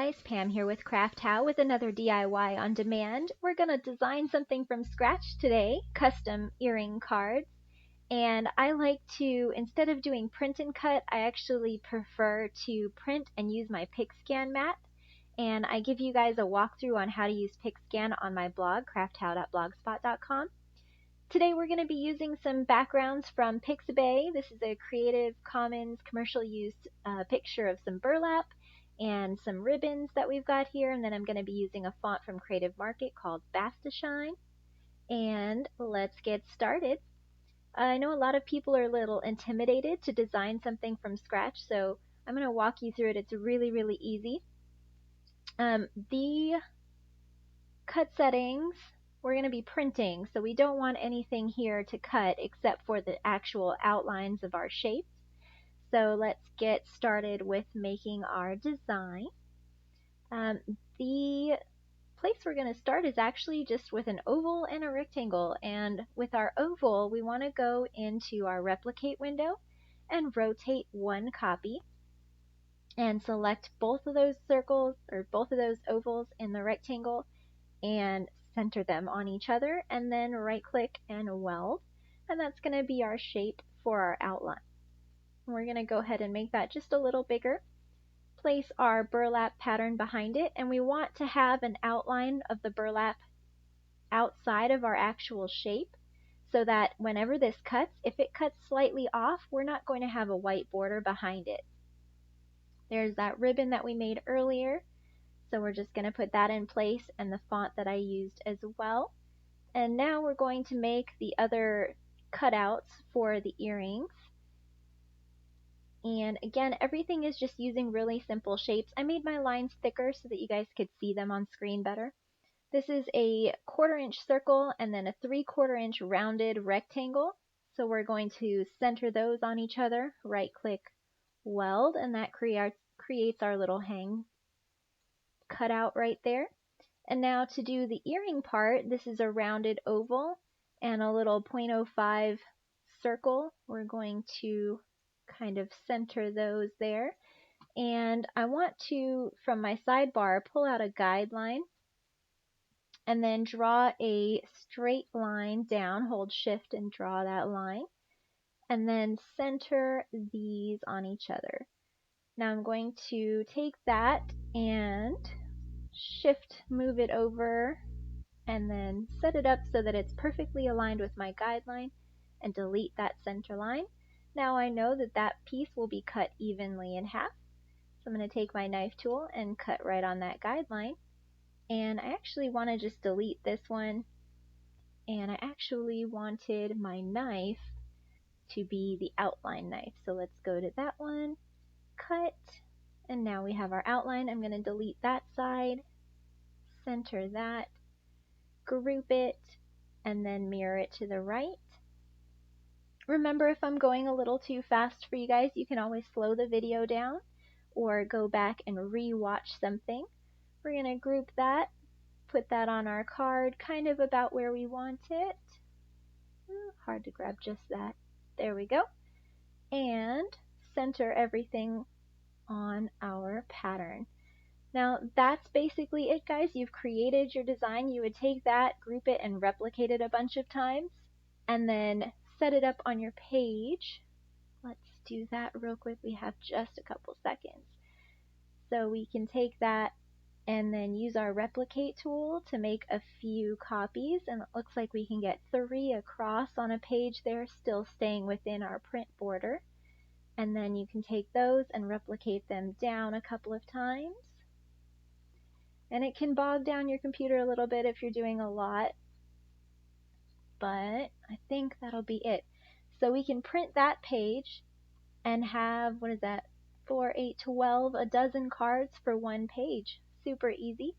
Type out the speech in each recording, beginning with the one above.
guys, Pam here with Crafthow with another DIY on demand. We're going to design something from scratch today, custom earring cards. And I like to, instead of doing print and cut, I actually prefer to print and use my PixScan mat. And I give you guys a walkthrough on how to use PixScan on my blog, crafthow.blogspot.com. Today we're going to be using some backgrounds from Pixabay. This is a Creative Commons commercial use picture of some burlap and some ribbons that we've got here, and then I'm going to be using a font from Creative Market called Bastashine. And let's get started. I know a lot of people are a little intimidated to design something from scratch, so I'm going to walk you through it. It's really easy. The cut settings, we're going to be printing, so we don't want anything here to cut except for the actual outlines of our shapes. So let's get started with making our design. The place we're going to start is actually just with an oval and a rectangle, and with our oval we want to go into our replicate window and rotate one copy and select both of those circles or both of those ovals in the rectangle and center them on each other, and then right click and weld, and that's going to be our shape for our outline. We're going to go ahead and make that just a little bigger. Place our burlap pattern behind it, and we want to have an outline of the burlap outside of our actual shape so that whenever this cuts, if it cuts slightly off, we're not going to have a white border behind it. There's that ribbon that we made earlier, so we're just going to put that in place, and the font that I used as well. And now we're going to make the other cutouts for the earrings. And again, everything is just using really simple shapes. I made my lines thicker so that you guys could see them on screen better. This is a 1/4 inch circle and then a 3/4 inch rounded rectangle. So we're going to center those on each other, right click, weld, and that creates our little hang cutout right there. And now to do the earring part, this is a rounded oval and a little 0.05 circle. We're going to kind of center those there, and I want to, from my sidebar, pull out a guideline and then draw a straight line down. Hold shift and draw that line, and then center these on each other. Now I'm going to take that and shift move it over and then set it up so that it's perfectly aligned with my guideline, and delete that center line. Now I know that that piece will be cut evenly in half. So I'm going to take my knife tool and cut right on that guideline. And I actually want to just delete this one. And I actually wanted my knife to be the outline knife. So let's go to that one, cut, and now we have our outline. I'm going to delete that side, center that, group it, and then mirror it to the right. Remember, if I'm going a little too fast for you guys, you can always slow the video down or go back and re-watch something. We're going to group that, put that on our card kind of about where we want it. Hard to grab just that. There we go. And center everything on our pattern. Now that's basically it, guys. You've created your design. You would take that, group it, and replicate it a bunch of times, and then set it up on your page. Let's do that real quick. We have just a couple seconds. So we can take that and then use our replicate tool to make a few copies, and it looks like we can get 3 across on a page there, still staying within our print border. And then you can take those and replicate them down a couple of times. And it can bog down your computer a little bit if you're doing a lot, but I think that'll be it. So we can print that page and have, what is that, 4, 8, 12, a dozen cards for one page. Super easy.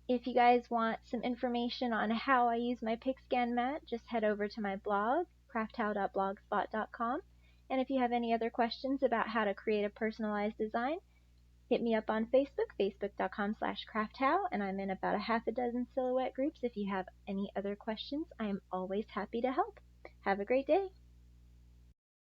If you guys want some information on how I use my PixScan mat, just head over to my blog, crafthow.blogspot.com. And if you have any other questions about how to create a personalized design, hit me up on Facebook, facebook.com/crafthow, and I'm in about a half a dozen silhouette groups. If you have any other questions, I am always happy to help. Have a great day.